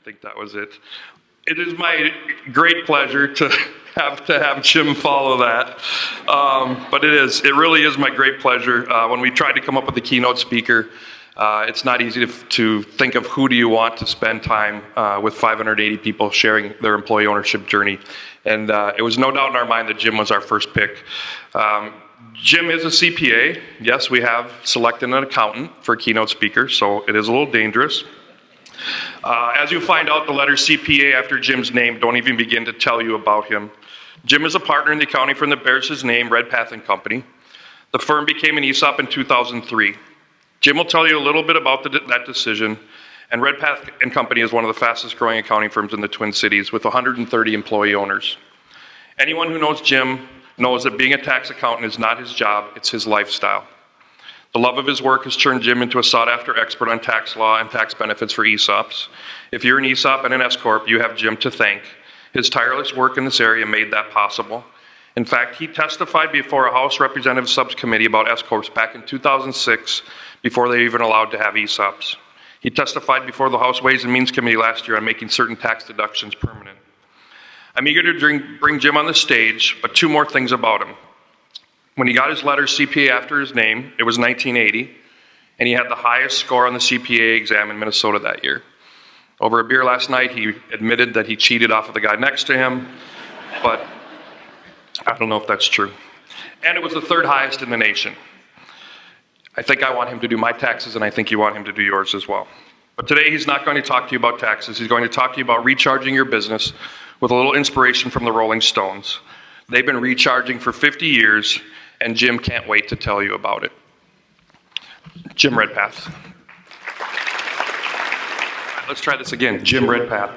think that was it. It is my great pleasure to have Jim follow that. But it really is my great pleasure. When we tried to come up with the keynote speaker, it's not easy to think of who do you want to spend time with 580 people sharing their employee ownership journey. And it was no doubt in our mind that Jim was our first pick. Jim is a CPA. Yes, we have selected an accountant for a keynote speaker, so it is a little dangerous. As you find out, the letters CPA after Jim's name don't even begin to tell you about him. Jim is a partner in the accounting firm that bears his name, Redpath and Company. The firm became an ESOP in 2003. Jim will tell you a little bit about that decision, and Redpath and Company is one of the fastest growing accounting firms in the Twin Cities with 130 employee owners. Anyone who knows Jim knows that being a tax accountant is not his job, it's his lifestyle. The love of his work has turned Jim into a sought-after expert on tax law and tax benefits for ESOPs. If you're an ESOP and an S-Corp, you have Jim to thank. His tireless work in this area made that possible. In fact, he testified before a House Representative Subcommittee about S-Corps back in 2006, before they were even allowed to have ESOPs. He testified before the House Ways and Means Committee last year on making certain tax deductions permanent. I'm eager to bring Jim on the stage, but two more things about him. When he got his letter CPA after his name, it was 1980, and he had the highest score on the CPA exam in Minnesota that year. Over a beer last night, he admitted that he cheated off of the guy next to him, but I don't know if that's true. And it was the third highest in the nation. I think I want him to do my taxes, and I think you want him to do yours as well. But today, he's not going to talk to you about taxes. He's going to talk to you about recharging your business with a little inspiration from the Rolling Stones. They've been recharging for 50 years, and Jim can't wait to tell you about it. Jim Redpath. Let's try this again. Jim Redpath.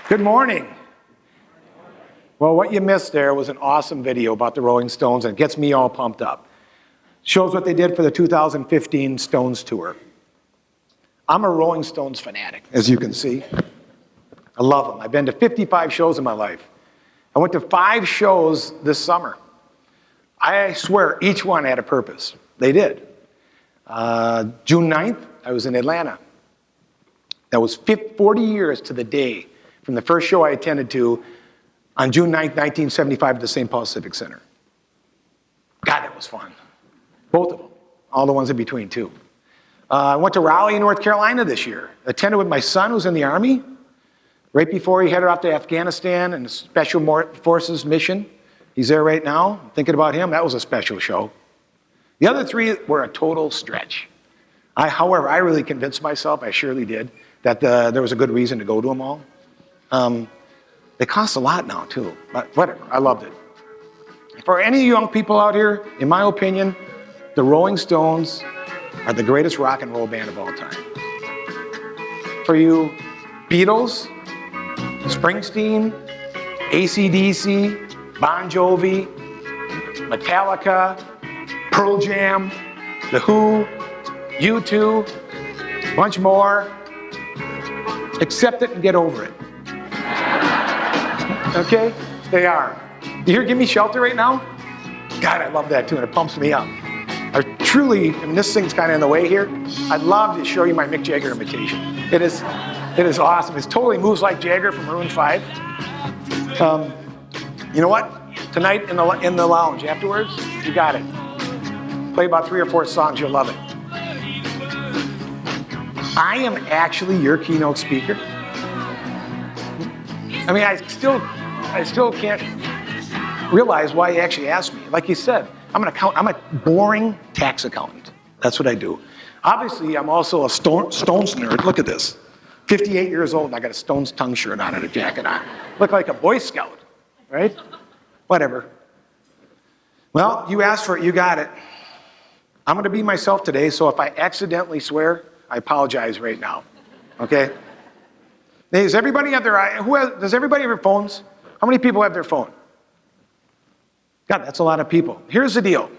Good morning. Well, what you missed there was an awesome video about the Rolling Stones, and it gets me all pumped up. Shows what they did for the 2015 Stones tour. I'm a Rolling Stones fanatic, as you can see. I love them. I've been to 55 shows in my life. I went to 5 shows this summer. I swear each one had a purpose. They did. June 9th, I was in Atlanta. That was 40 years to the day from the first show I attended to on June 9th, 1975 at the St. Paul Civic Center. God, that was fun. Both of them. All the ones in between, too. I went to Raleigh, North Carolina this year. Attended with my son, who's in the Army, right before he headed off to Afghanistan and the Special Forces mission. He's there right now. I'm thinking about him. That was a special show. The other 3 were a total stretch. However, I really convinced myself, I surely did, that there was a good reason to go to them all. They cost a lot now, too. But whatever, I loved it. For any young people out here, in my opinion, the Rolling Stones are the greatest rock and roll band of all time. For you Beatles, Springsteen, AC/DC, Bon Jovi, Metallica, Pearl Jam, The Who, U2, a bunch more. Accept it and get over it. Okay? They are. You hear Give Me Shelter right now? God, I love that tune. It pumps me up. This thing's kind of in the way here. I'd love to show you my Mick Jagger imitation. It is awesome. It totally moves like Jagger from Maroon 5. You know what? Tonight in the lounge afterwards, you got it. Play about 3 or 4 songs, you'll love it. I am actually your keynote speaker. I mean, I still can't realize why you actually asked me. Like you said, I'm a boring tax accountant. That's what I do. Obviously, I'm also a Stones nerd. Look at this. 58 years old, and I got a Stones tongue shirt on and a jacket on. Look like a Boy Scout, right? Whatever. Well, you asked for it, you got it. I'm going to be myself today, so if I accidentally swear, I apologize right now. Okay? Does everybody have does everybody have their phones? How many people have their phone? God, that's a lot of people. Here's the deal.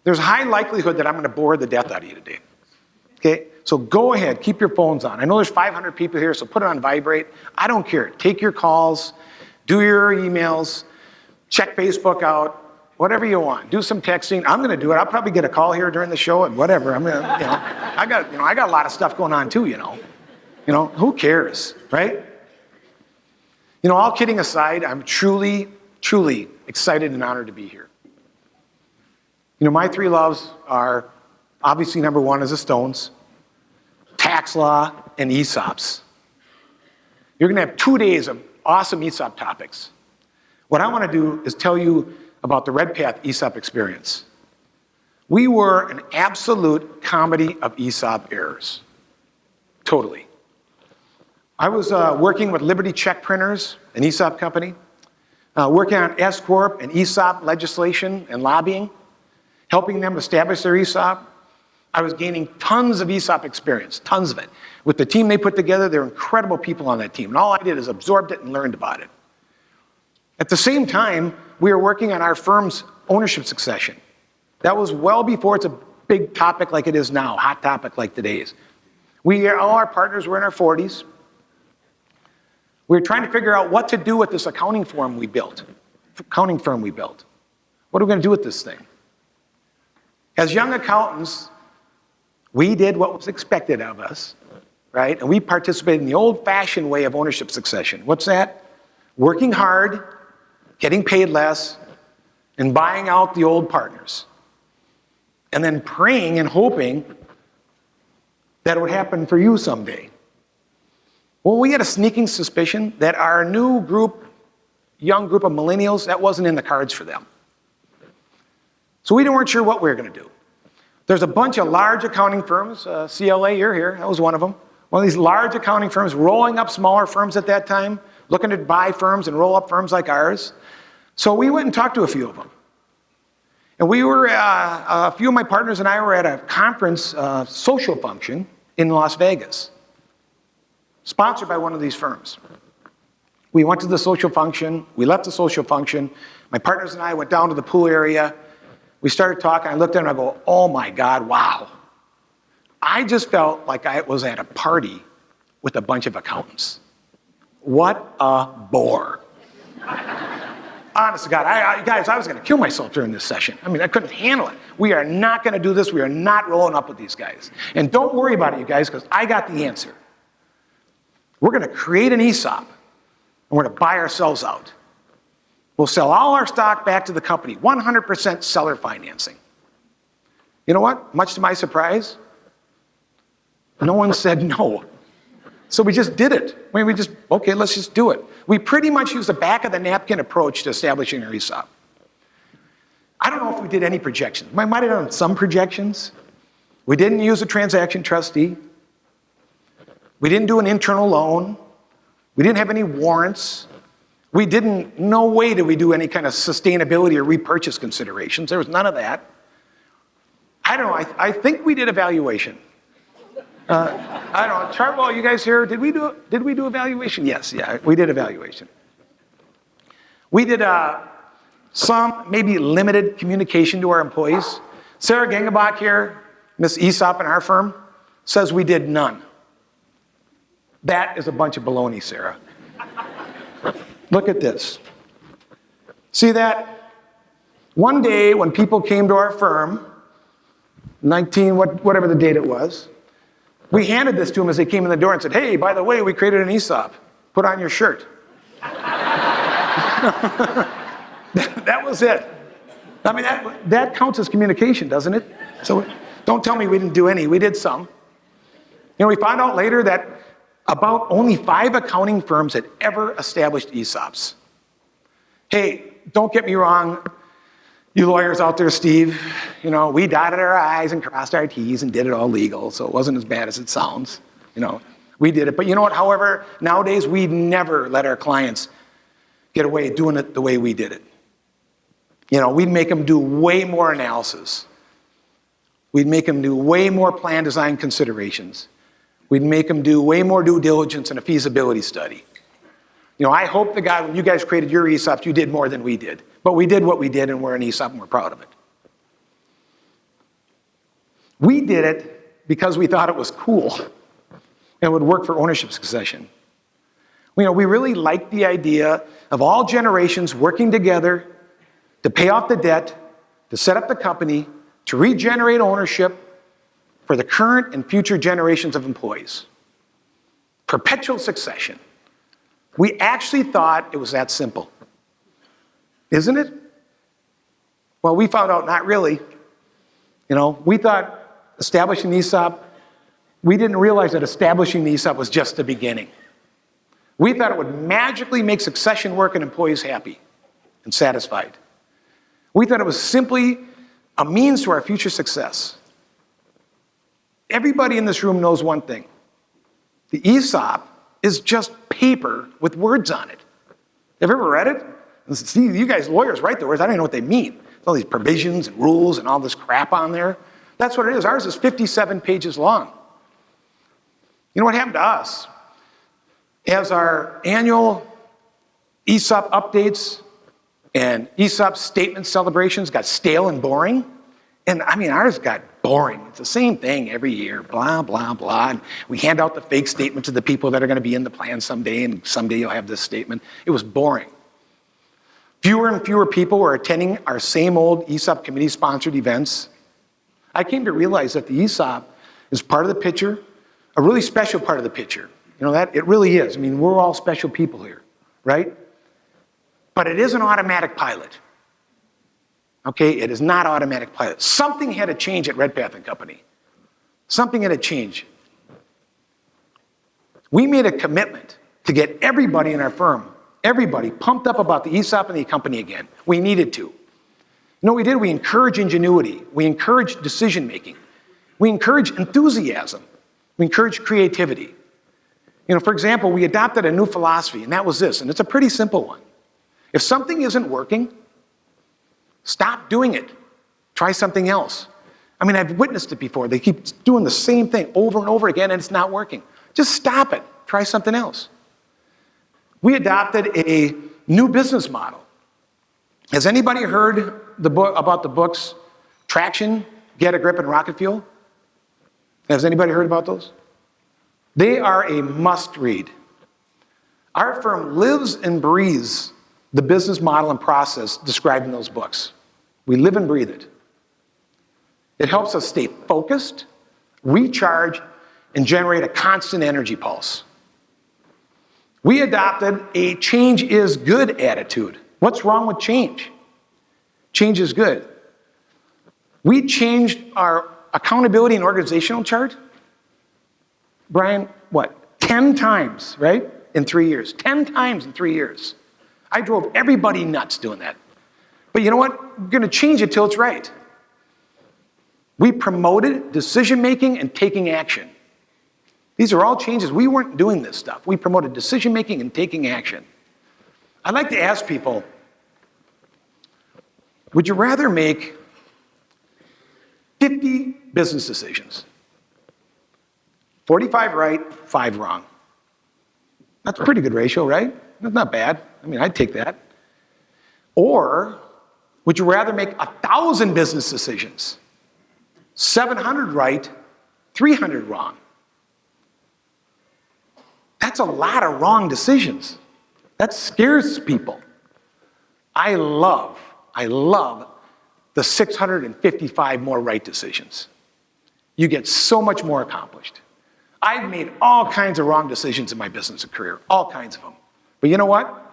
There's a high likelihood that I'm going to bore the death out of you today. Okay? So go ahead, keep your phones on. I know there's 500 people here, so put it on vibrate. I don't care. Take your calls, do your emails, check Facebook out. whatever you want. Do some texting. I'm going to do it. I'll probably get a call here during the show and whatever. I'm going to, I got a lot of stuff going on too, who cares, right? All kidding aside, I'm truly, truly excited and honored to be here. My three loves are obviously number one is the Stones, tax law, and ESOPs. You're going to have 2 days of awesome ESOP topics. What I want to do is tell you about the Redpath ESOP experience. We were an absolute comedy of ESOP errors. Totally. I was working with Liberty Check Printers, an ESOP company, working on S Corp and ESOP legislation and lobbying, helping them establish their ESOP. I was gaining tons of ESOP experience, tons of it. With the team they put together, they're incredible people on that team. And all I did is absorbed it and learned about it. At the same time, we were working on our firm's ownership succession. That was well before it's a big topic like it is now, hot topic like today's. All our partners were in our 40s. We were trying to figure out what to do with this accounting firm we built. What are we going to do with this thing? As young accountants, we did what was expected of us, right? And we participated in the old-fashioned way of ownership succession. What's that? Working hard, getting paid less, and buying out the old partners. And then praying and hoping that it would happen for you someday. Well, we had a sneaking suspicion that our new group, young group of millennials, that wasn't in the cards for them. So we weren't sure what we were going to do. There's a bunch of large accounting firms, CLA, you're here, that was one of them. One of these large accounting firms rolling up smaller firms at that time, looking to buy firms and roll up firms like ours. So we went and talked to a few of them. And we were, a few of my partners and I were at a conference, social function in Las Vegas, sponsored by one of these firms. We went to the social function, we left the social function, my partners and I went down to the pool area, we started talking, I looked at him and I go, oh my God, wow. I just felt like I was at a party with a bunch of accountants. What a bore. Honest to God, guys, I was going to kill myself during this session. I mean, I couldn't handle it. We are not going to do this. We are not rolling up with these guys. And don't worry about it, you guys, because I got the answer. We're going to create an ESOP, and we're going to buy ourselves out. We'll sell all our stock back to the company, 100% seller financing. You know what? Much to my surprise, no one said no. So we just did it. Okay, let's just do it. We pretty much used a back-of-the-napkin approach to establishing our ESOP. I don't know if we did any projections. We might have done some projections. We didn't use a transaction trustee. We didn't do an internal loan. We didn't have any warrants. No way did we do any kind of sustainability or repurchase considerations. There was none of that. I don't know, I think we did a valuation. I don't know, Chartwell, you guys here, did we do a valuation? Yes, yeah, we did a valuation. We did some maybe limited communication to our employees. Sarah Gangebach here, Miss ESOP in our firm, says we did none. That is a bunch of baloney, Sarah. Look at this. See that? One day when people came to our firm, whatever the date it was, we handed this to them as they came in the door and said, hey, by the way, we created an ESOP. Put on your shirt. That was it. I mean, that counts as communication, doesn't it? So don't tell me we didn't do any. We did some. We found out later that about only 5 accounting firms had ever established ESOPs. Hey, don't get me wrong, you lawyers out there, Steve, we dotted our I's and crossed our T's and did it all legal, so it wasn't as bad as it sounds. We did it. But you know what, however, nowadays we'd never let our clients get away doing it the way we did it. We'd make them do way more analysis. We'd make them do way more plan design considerations. We'd make them do way more due diligence and a feasibility study. I hope to God when you guys created your ESOPs, you did more than we did. But we did what we did, and we're an ESOP, and we're proud of it. We did it because we thought it was cool and would work for ownership succession. We really liked the idea of all generations working together to pay off the debt, to set up the company, to regenerate ownership for the current and future generations of employees. Perpetual succession. We actually thought it was that simple. Isn't it? Well, we found out not really. We thought establishing the ESOP, we didn't realize that establishing the ESOP was just the beginning. We thought it would magically make succession work and employees happy and satisfied. We thought it was simply a means to our future success. Everybody in this room knows one thing. The ESOP is just paper with words on it. Have you ever read it? See, you guys lawyers write the words. I don't even know what they mean. All these provisions and rules and all this crap on there. That's what it is. Ours is 57 pages long. You know what happened to us? As our annual ESOP updates and ESOP statement celebrations got stale and boring, and ours got boring. It's the same thing every year, blah, blah, blah. And we hand out the fake statement to the people that are going to be in the plan someday, and someday you'll have this statement. It was boring. Fewer and fewer people were attending our same old ESOP committee-sponsored events. I came to realize that the ESOP is part of the picture, a really special part of the picture. That it really is. We're all special people here, right? But it is an automatic pilot. Okay, it is not automatic pilot. Something had to change at Redpath and Company. Something had to change. We made a commitment to get everybody in our firm, everybody, pumped up about the ESOP and the company again. We needed to. We did? We encouraged ingenuity. We encouraged decision-making. We encouraged enthusiasm. We encouraged creativity. For example, we adopted a new philosophy, and that was this, and it's a pretty simple one. If something isn't working, stop doing it. Try something else. I've witnessed it before. They keep doing the same thing over and over again, and it's not working. Just stop it. Try something else. We adopted a new business model. Has anybody heard about the books Traction, Get a Grip, and Rocket Fuel? Has anybody heard about those? They are a must-read. Our firm lives and breathes the business model and process described in those books. We live and breathe it. It helps us stay focused, recharge, and generate a constant energy pulse. We adopted a change is good attitude. What's wrong with change? Change is good. We changed our accountability and organizational chart. Brian, 10 times, right? In 3 years. 10 times in 3 years. I drove everybody nuts doing that. But you know what? We're going to change it till it's right. We promoted decision-making and taking action. These are all changes. We weren't doing this stuff. We promoted decision-making and taking action. I'd like to ask people, would you rather make 50 business decisions? 45 right, 5 wrong. That's a pretty good ratio, right? That's not bad. I'd take that. Or would you rather make 1,000 business decisions? 700 right, 300 wrong. That's a lot of wrong decisions. That scares people. I love the 655 more right decisions. You get so much more accomplished. I've made all kinds of wrong decisions in my business and career, all kinds of them. But you know what?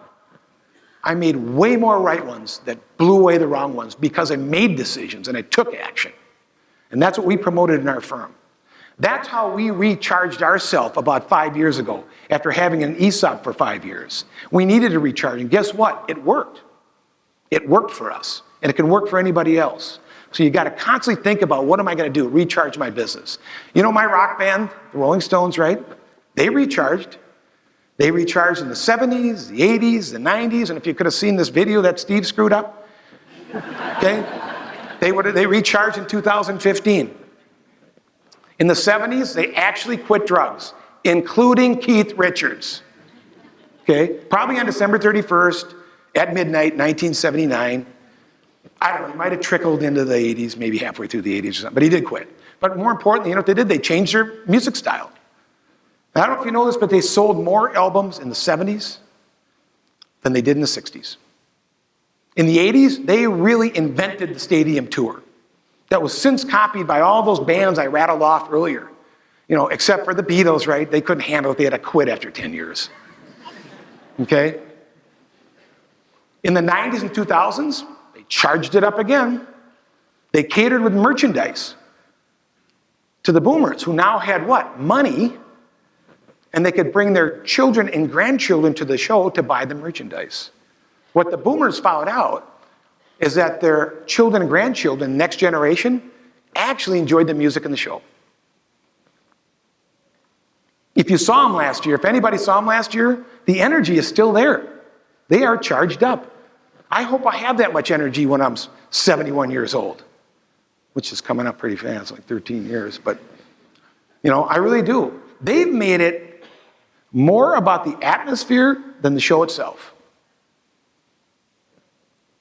I made way more right ones that blew away the wrong ones because I made decisions and I took action. And that's what we promoted in our firm. That's how we recharged ourselves about 5 years ago after having an ESOP for 5 years. We needed to recharge, and guess what? It worked. It worked for us, and it can work for anybody else. So you got to constantly think about, what am I going to do? Recharge my business. My rock band, the Rolling Stones, right? They recharged. They recharged in the 70s, the 80s, the 90s, and if you could have seen this video that Steve screwed up, okay? They recharged in 2015. In the 70s, they actually quit drugs, including Keith Richards. Okay? Probably on December 31st at midnight, 1979. I don't know, he might have trickled into the 80s, maybe halfway through the 80s or something, but he did quit. But more importantly, you know what they did? They changed their music style. I don't know if you know this, but they sold more albums in the 70s than they did in the 60s. In the 80s, they really invented the stadium tour. That was since copied by all those bands I rattled off earlier. Except for the Beatles, right? They couldn't handle it. They had to quit after 10 years. Okay? In the 90s and 2000s, they charged it up again. They catered with merchandise to the boomers, who now had what? Money, and they could bring their children and grandchildren to the show to buy the merchandise. What the boomers found out is that their children and grandchildren, next generation, actually enjoyed the music and the show. If you saw them last year, if anybody saw them last year, the energy is still there. They are charged up. I hope I have that much energy when I'm 71 years old, which is coming up pretty fast, like 13 years. But, I really do. They've made it more about the atmosphere than the show itself.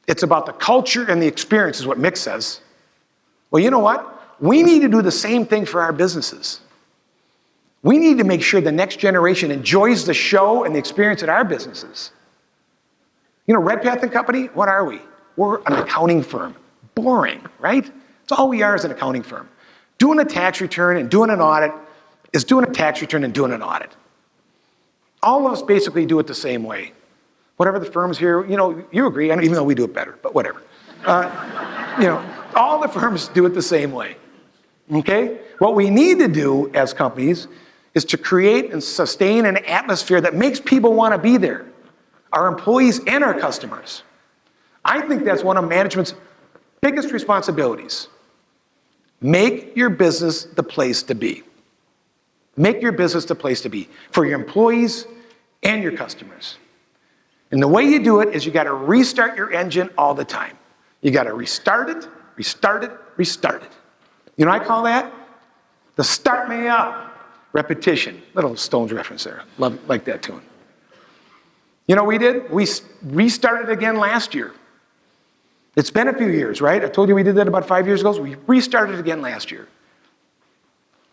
It's about the culture and the experience, is what Mick says. Well, you know what? We need to do the same thing for our businesses. We need to make sure the next generation enjoys the show and the experience at our businesses. Redpath and Company, what are we? We're an accounting firm. Boring, right? It's all we are as an accounting firm. Doing a tax return and doing an audit is doing a tax return and doing an audit. All of us basically do it the same way. Whatever the firms here, you agree, even though we do it better, but whatever. All the firms do it the same way. Okay? What we need to do as companies is to create and sustain an atmosphere that makes people want to be there, our employees and our customers. I think that's one of management's biggest responsibilities. Make your business the place to be. Make your business the place to be for your employees and your customers. And the way you do it is you got to restart your engine all the time. You got to restart it, restart it, restart it. You know what I call that? The start me up repetition. Little Stones reference there. Like that tune. You know what we did? We restarted again last year. It's been a few years, right? I told you we did that about 5 years ago. So we restarted again last year.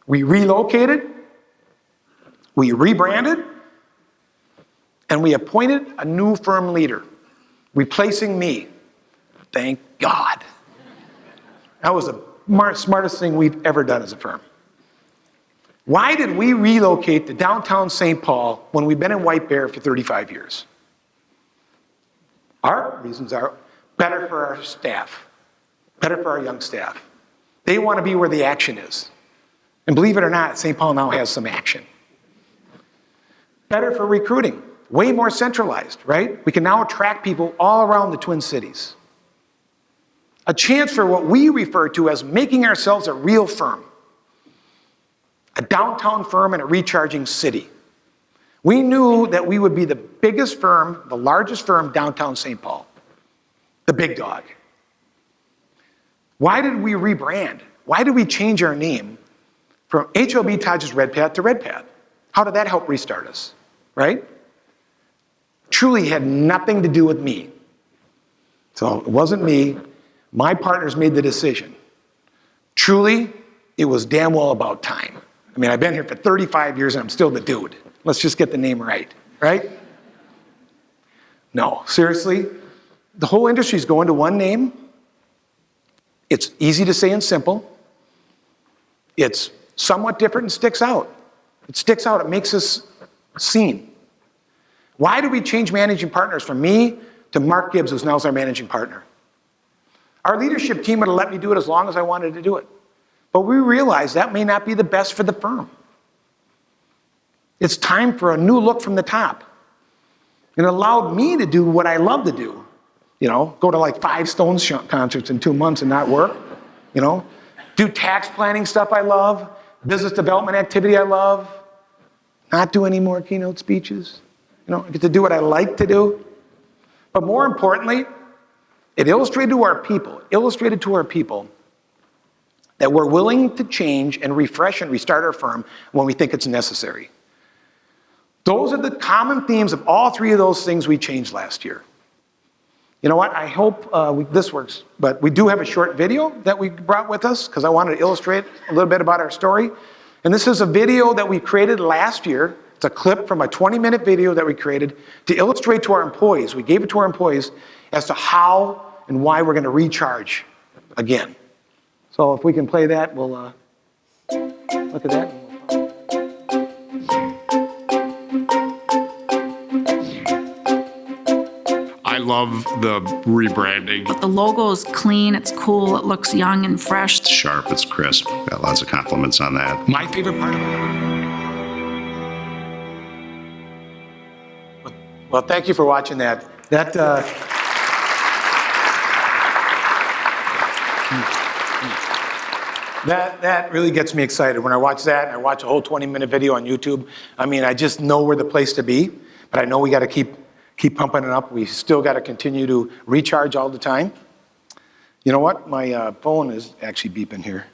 We relocated. We rebranded. And we appointed a new firm leader, replacing me. Thank God. That was the smartest thing we've ever done as a firm. Why did we relocate to downtown St. Paul when we've been in White Bear for 35 years? Our reasons are better for our staff, better for our young staff. They want to be where the action is. And believe it or not, St. Paul now has some action. Better for recruiting, way more centralized, right? We can now attract people all around the Twin Cities. A chance for what we refer to as making ourselves a real firm. A downtown firm in a recharging city. We knew that we would be the biggest firm, the largest firm downtown St. Paul. The big dog. Why did we rebrand? Why did we change our name from HOB Todge's Redpath to Redpath? How did that help restart us, right? Truly had nothing to do with me. So it wasn't me. My partners made the decision. Truly, it was damn well about time. I mean, I've been here for 35 years and I'm still the dude. Let's just get the name right, right? No, seriously, the whole industry is going to one name. It's easy to say and simple. It's somewhat different and sticks out. It sticks out, it makes us seen. Why did we change managing partners from me to Mark Gibbs, who's now our managing partner? Our leadership team would have let me do it as long as I wanted to do it. But we realized that may not be the best for the firm. It's time for a new look from the top. It allowed me to do what I love to do. Go to like 5 Stones concerts in 2 months and not work. Do tax planning stuff I love, business development activity I love, not do any more keynote speeches. I get to do what I like to do. But more importantly, it illustrated to our people that we're willing to change and refresh and restart our firm when we think it's necessary. Those are the common themes of all 3 of those things we changed last year. You know what? I hope this works, but we do have a short video that we brought with us because I wanted to illustrate a little bit about our story. And this is a video that we created last year. It's a clip from a 20-minute video that we created to illustrate to our employees. We gave it to our employees as to how and why we're going to recharge again. So if we can play that, we'll look at that. I love the rebranding. The logo is clean, it's cool, it looks young and fresh. It's sharp, it's crisp. Got lots of compliments on that. My favorite part of it. Well, thank you for watching that. That really gets me excited. When I watch that and I watch a whole 20-minute video on YouTube, I mean, I just know we're the place to be, but I know we got to keep pumping it up. We still got to continue to recharge all the time. You know what? My phone is actually beeping here.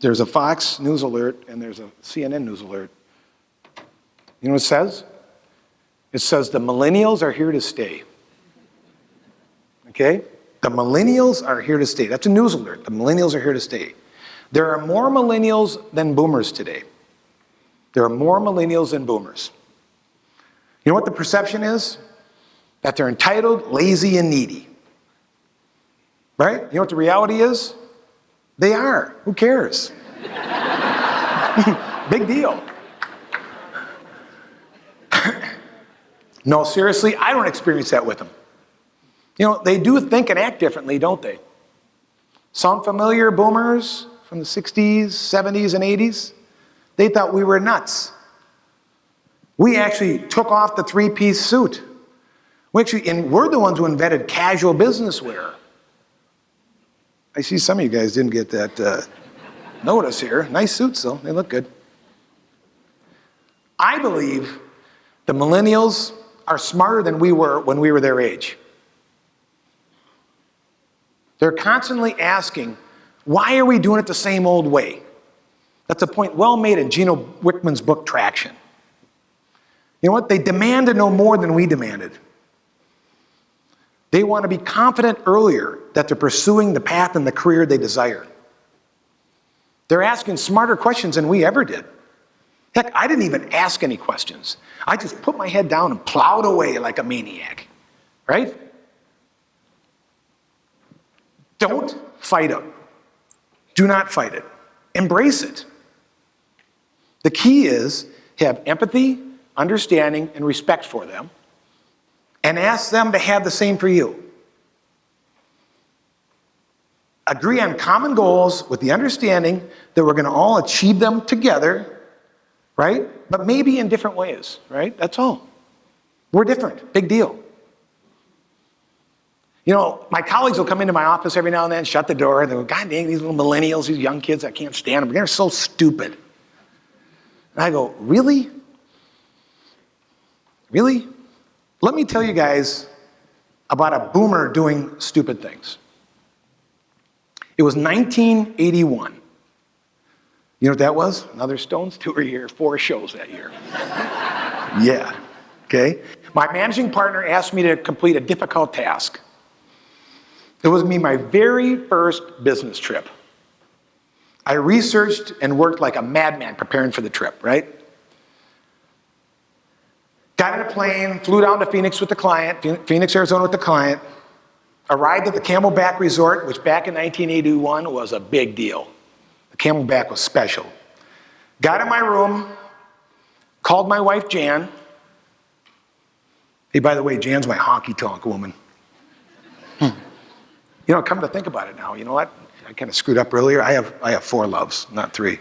There's a Fox News alert and there's a CNN News alert. You know what it says? It says the millennials are here to stay. Okay? The millennials are here to stay. That's a news alert. The millennials are here to stay. There are more millennials than boomers today. There are more millennials than boomers. You know what the perception is? That they're entitled, lazy, and needy. Right? You know what the reality is? They are. Who cares? Big deal. No, seriously, I don't experience that with them. You know, they do think and act differently, don't they? Sound familiar, boomers from the 60s, 70s, and 80s? They thought we were nuts. We actually took off the three-piece suit. And we're the ones who invented casual business wear. I see some of you guys didn't get that notice here. Nice suits, though. They look good. I believe the millennials are smarter than we were when we were their age. They're constantly asking, why are we doing it the same old way? That's a point well made in Gino Wickman's book, Traction. You know what? They demand to know more than we demanded. They want to be confident earlier that they're pursuing the path and the career they desire. They're asking smarter questions than we ever did. Heck, I didn't even ask any questions. I just put my head down and plowed away like a maniac, right? Don't fight it. Do not fight it. Embrace it. The key is have empathy, understanding, and respect for them, and ask them to have the same for you. Agree on common goals with the understanding that we're going to all achieve them together, right? But maybe in different ways, right? That's all. We're different. Big deal. You know, my colleagues will come into my office every now and then, shut the door, and they'll go, God dang, these little millennials, these young kids, I can't stand them. They're so stupid. And I go, really? Really? Let me tell you guys about a boomer doing stupid things. It was 1981. You know what that was? Another Stones tour year, 4 shows that year. Yeah, okay? My managing partner asked me to complete a difficult task. It was my very first business trip. I researched and worked like a madman preparing for the trip, right? Got in a plane, flew down to Phoenix with the client, Phoenix, Arizona with the client, arrived at the Camelback Resort, which back in 1981 was a big deal. The Camelback was special. Got in my room, called my wife, Jan. Hey, by the way, Jan's my honky-tonk woman. You know, come to think about it now, you know what? I kind of screwed up earlier. I have 4 loves, not 3.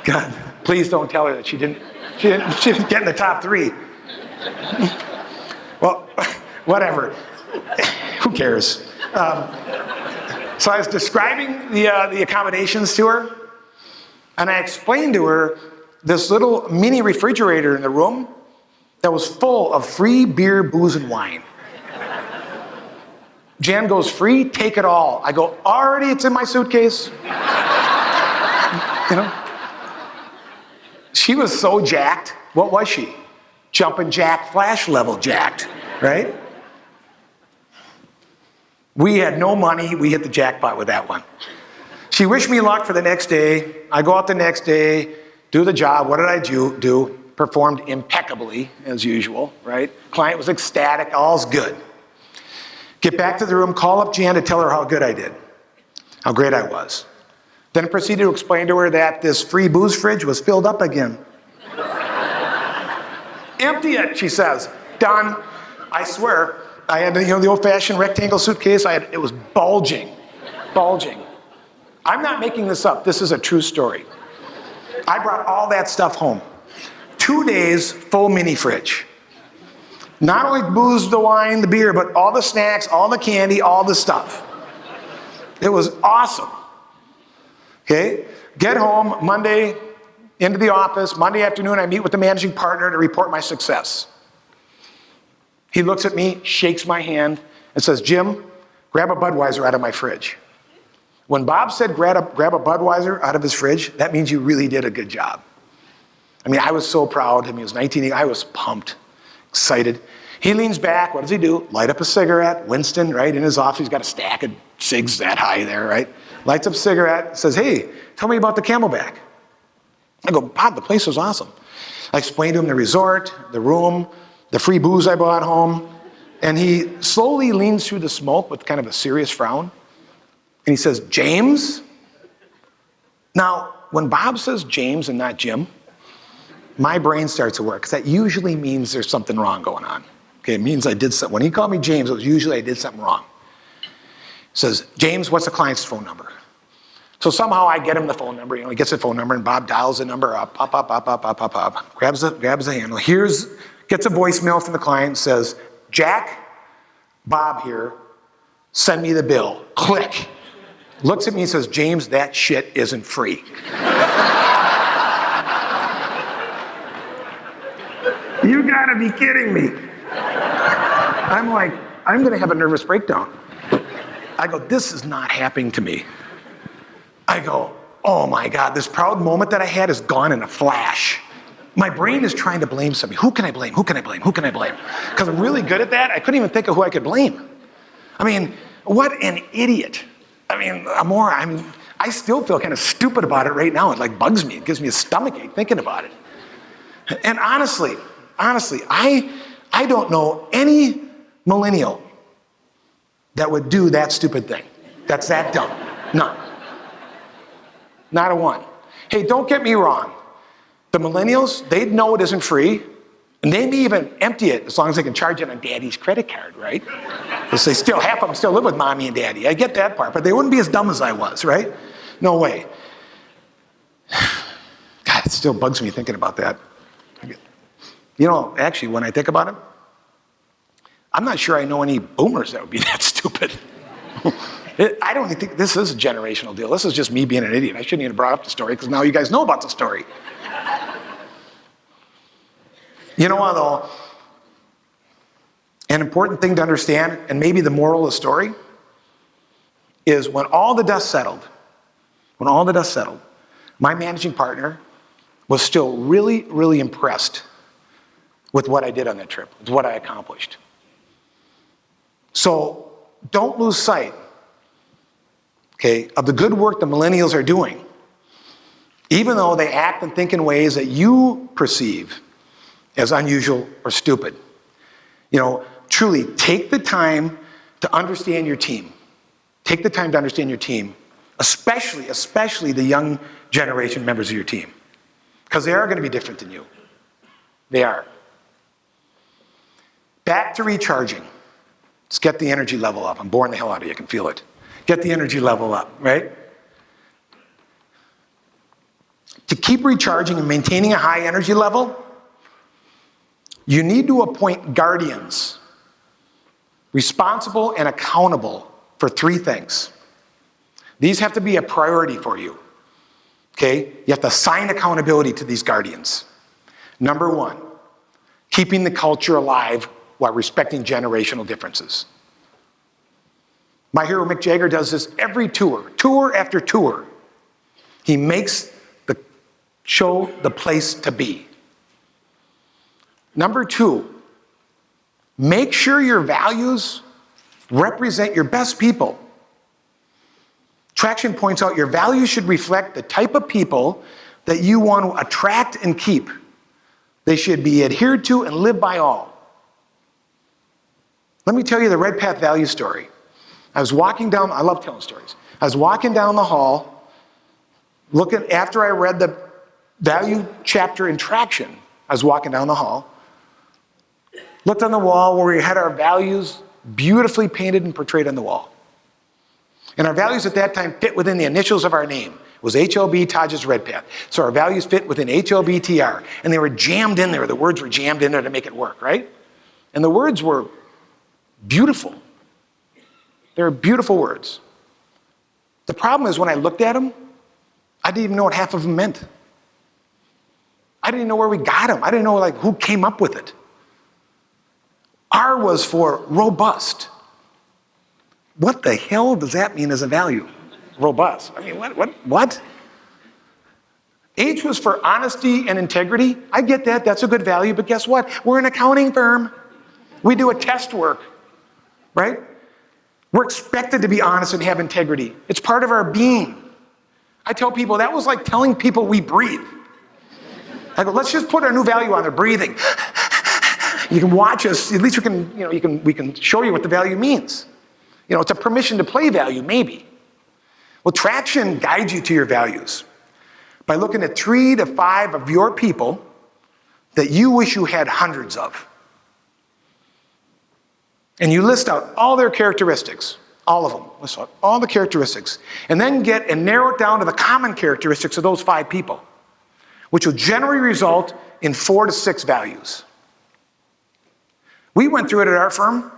God, please don't tell her that she didn't get in the top 3. Well, whatever. Who cares? So I was describing the accommodations to her, and I explained to her this little mini refrigerator in the room that was full of free beer, booze, and wine. Jan goes, free, take it all. I go, already it's in my suitcase. You know? She was so jacked. What was she? Jumping jack, flash level jacked, right? We had no money. We hit the jackpot with that one. She wished me luck for the next day. I go out the next day, do the job. What did I do? Performed impeccably, as usual, right? Client was ecstatic, all's good. Get back to the room, call up Jan to tell her how good I did, how great I was. Then proceeded to explain to her that this free booze fridge was filled up again. Empty it, she says. Done. I swear, I had the old-fashioned rectangle suitcase. It was bulging. I'm not making this up. This is a true story. I brought all that stuff home. 2 days, full mini fridge. Not only booze, the wine, the beer, but all the snacks, all the candy, all the stuff. It was awesome. Okay? Get home Monday, into the office. Monday afternoon, I meet with the managing partner to report my success. He looks at me, shakes my hand, and says, Jim, grab a Budweiser out of my fridge. When Bob said grab a Budweiser out of his fridge, that means you really did a good job. I mean, I was so proud. I mean, it was 1980. I was pumped, excited. He leans back. What does he do? Light up a cigarette. Winston, right, in his office. He's got a stack of cigs that high there, right? Lights up a cigarette, says, hey, tell me about the Camelback. I go, Bob, the place was awesome. I explained to him the resort, the room, the free booze I brought home. And he slowly leans through the smoke with kind of a serious frown. And he says, James? Now, when Bob says James and not Jim, my brain starts to work, because that usually means there's something wrong going on. Okay, it means I did something. When he called me James, it was usually I did something wrong. He says, James, what's the client's phone number? So somehow I get him the phone number. He gets the phone number, and Bob dials the number up, grabs the handle. Gets a voicemail from the client and says, Jack, Bob here, send me the bill. Click. Looks at me and says, James, that shit isn't free. You gotta be kidding me. I'm like, I'm gonna have a nervous breakdown. I go, this is not happening to me. I go, oh my God, this proud moment that I had is gone in a flash. My brain is trying to blame somebody. Who can I blame? Because I'm really good at that. I couldn't even think of who I could blame. I mean, what an idiot. I still feel kind of stupid about it right now. It like bugs me. It gives me a stomachache thinking about it. And honestly, I don't know any millennial that would do that stupid thing. That's that dumb. None. Not a one. Hey, don't get me wrong. The millennials, they know it isn't free, and they may even empty it as long as they can charge it on daddy's credit card, right? Because half of them still live with mommy and daddy. I get that part, but they wouldn't be as dumb as I was, right? No way. God, it still bugs me thinking about that. Actually, when I think about it, I'm not sure I know any boomers that would be that stupid. I don't think this is a generational deal. This is just me being an idiot. I shouldn't even have brought up the story, because now you guys know about the story. You know what, though? An important thing to understand, and maybe the moral of the story, is when all the dust settled, my managing partner was still really, really impressed with what I did on that trip, with what I accomplished. So don't lose sight, okay, of the good work the millennials are doing, even though they act and think in ways that you perceive as unusual or stupid. Truly take the time to understand your team. Take the time to understand your team, especially the young generation members of your team, because they are going to be different than you. They are. Back to recharging. Let's get the energy level up. I'm boring the hell out of you. I can feel it. Get the energy level up, right? To keep recharging and maintaining a high energy level, you need to appoint guardians responsible and accountable for 3 things. These have to be a priority for you, okay? You have to assign accountability to these guardians. Number 1, keeping the culture alive while respecting generational differences. My hero Mick Jagger does this every tour after tour. He makes the show the place to be. Number 2, make sure your values represent your best people. Traction points out your values should reflect the type of people that you want to attract and keep. They should be adhered to and lived by all. Let me tell you the Redpath value story. I was walking down, I love telling stories. I was walking down the hall, looking, after I read the value chapter in Traction, I was walking down the hall, looked on the wall where we had our values beautifully painted and portrayed on the wall. And our values at that time fit within the initials of our name. It was HLB, Taj's Redpath. So our values fit within HLBTR. And they were jammed in there. The words were jammed in there to make it work, right? And the words were beautiful. They were beautiful words. The problem is when I looked at them, I didn't even know what half of them meant. I didn't know where we got them. I didn't know who came up with it. R was for robust. What the hell does that mean as a value? Robust. I mean, what? H was for honesty and integrity. I get that. That's a good value. But guess what? We're an accounting firm. We do a test work, right? We're expected to be honest and have integrity. It's part of our being. I tell people that was like telling people we breathe. I go, let's just put our new value on there, breathing. You can watch us. At least we can show you what the value means. It's a permission to play value, maybe. Well, Traction guides you to your values by looking at 3 to 5 of your people that you wish you had hundreds of. And you list out all their characteristics, all of them. List out all the characteristics. And then get and narrow it down to the common characteristics of those 5 people, which will generally result in 4 to 6 values. We went through it at our firm.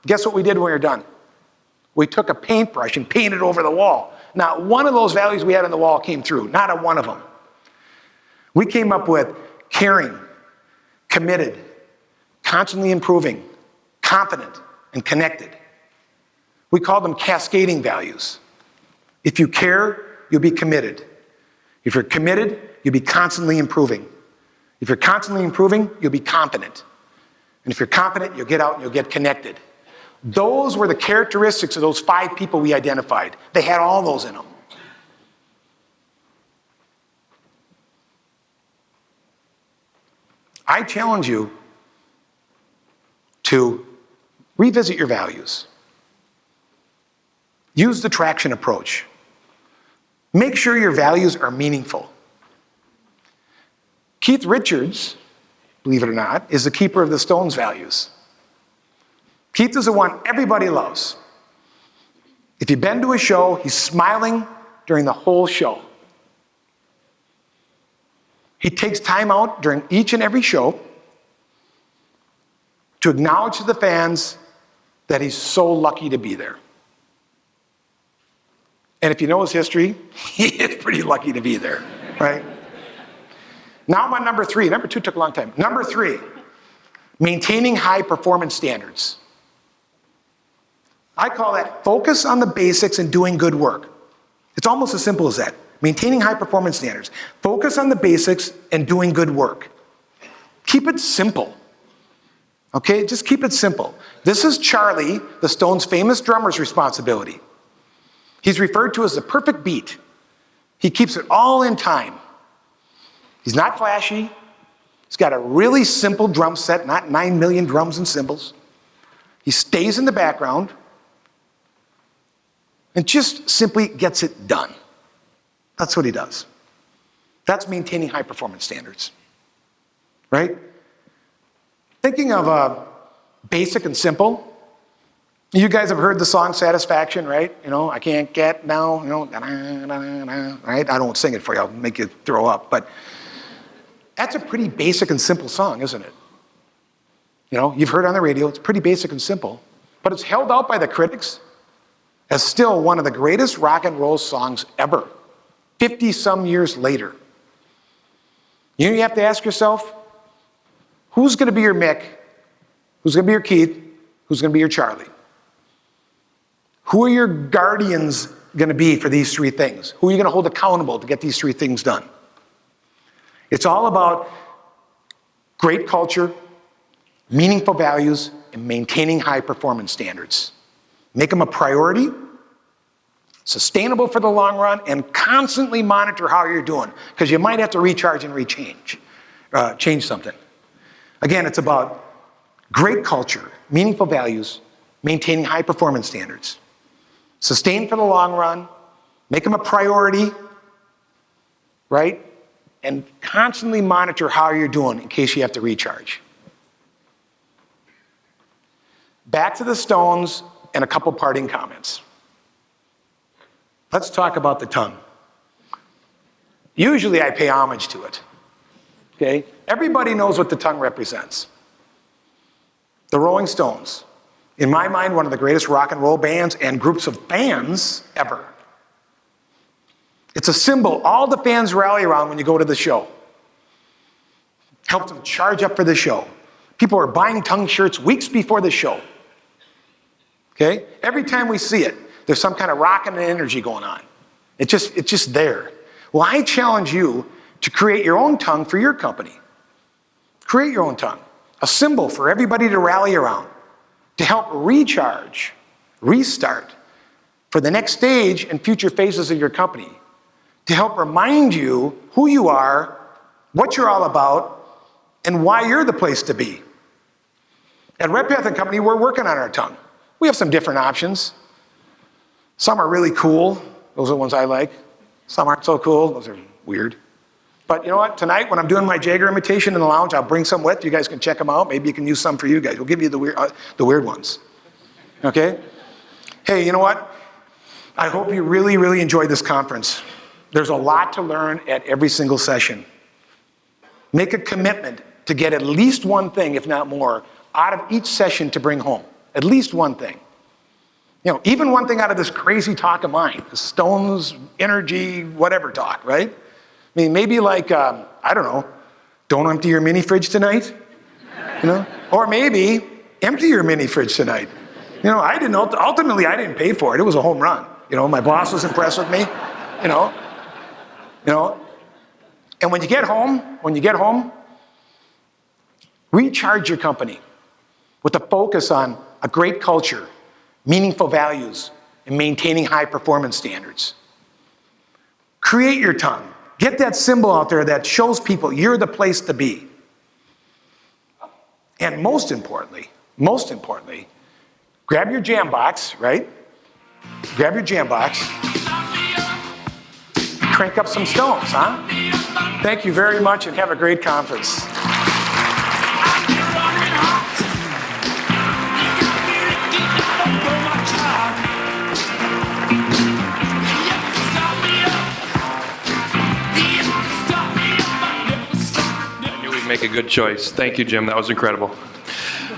Guess what we did when we were done? We took a paintbrush and painted over the wall. Not one of those values we had on the wall came through. Not a one of them. We came up with caring, committed, constantly improving, confident, and connected. We called them cascading values. If you care, you'll be committed. If you're committed, you'll be constantly improving. If you're constantly improving, you'll be confident. And if you're confident, you'll get out and you'll get connected. Those were the characteristics of those 5 people we identified. They had all those in them. I challenge you to revisit your values. Use the Traction approach. Make sure your values are meaningful. Keith Richards, believe it or not, is the keeper of the Stones values. Keith is the one everybody loves. If you've been to a show, he's smiling during the whole show. He takes time out during each and every show to acknowledge to the fans that he's so lucky to be there. And if you know his history, he is pretty lucky to be there, right? Now I'm on number 3. Number 2 took a long time. Number 3, maintaining high performance standards. I call that focus on the basics and doing good work. It's almost as simple as that. Maintaining high performance standards. Focus on the basics and doing good work. Keep it simple. Okay, just keep it simple. This is Charlie, the Stones' famous drummer's responsibility. He's referred to as the perfect beat. He keeps it all in time. He's not flashy. He's got a really simple drum set, not 9 million drums and cymbals. He stays in the background and just simply gets it done. That's what he does. That's maintaining high performance standards, right? Thinking of basic and simple. You guys have heard the song Satisfaction, right? I can't get down, right? I don't sing it for you. I'll make you throw up. But that's a pretty basic and simple song, isn't it? You've heard it on the radio. It's pretty basic and simple. But it's held out by the critics as still one of the greatest rock and roll songs ever, 50-some years later. You have to ask yourself, who's going to be your Mick? Who's going to be your Keith? Who's going to be your Charlie? Who are your guardians going to be for these 3 things? Who are you going to hold accountable to get these 3 things done? It's all about great culture, meaningful values, and maintaining high performance standards. Make them a priority, sustainable for the long run, and constantly monitor how you're doing, because you might have to recharge and change something. Again, it's about great culture, meaningful values, maintaining high performance standards. Sustain for the long run, make them a priority, right? And constantly monitor how you're doing in case you have to recharge. Back to the stones and a couple parting comments. Let's talk about the tongue. Usually I pay homage to it, okay? Everybody knows what the tongue represents. The Rolling Stones, in my mind, one of the greatest rock and roll bands and groups of fans ever. It's a symbol all the fans rally around when you go to the show. Helps them charge up for the show. People are buying tongue shirts weeks before the show. Okay? Every time we see it, there's some kind of rocking and energy going on. It's just there. Well, I challenge you to create your own tongue for your company. Create your own tongue. A symbol for everybody to rally around, to help recharge, restart for the next stage and future phases of your company, to help remind you who you are, what you're all about, and why you're the place to be. At Redpath and Company, we're working on our tongue. We have some different options. Some are really cool. Those are the ones I like. Some aren't so cool. Those are weird. But you know what? Tonight, when I'm doing my Jagger imitation in the lounge, I'll bring some with. You guys can check them out. Maybe you can use some for you guys. We'll give you the weird ones. Okay? Hey, you know what? I hope you really, really enjoyed this conference. There's a lot to learn at every single session. Make a commitment to get at least one thing, if not more, out of each session to bring home. At least one thing. You know, even one thing out of this crazy talk of mine, the stones, energy, whatever talk, right? I mean, maybe like, I don't know, don't empty your mini fridge tonight, you know? Or maybe empty your mini fridge tonight. You know, ultimately I didn't pay for it. It was a home run. You know, my boss was impressed with me, you know? And when you get home, recharge your company with a focus on a great culture, meaningful values, and maintaining high performance standards. Create your tongue. Get that symbol out there that shows people you're the place to be. And most importantly, grab your jam box, right? Grab your jam box. Crank up some stones, huh? Thank you very much and have a great conference. Make a good choice. Thank you, Jim. That was incredible.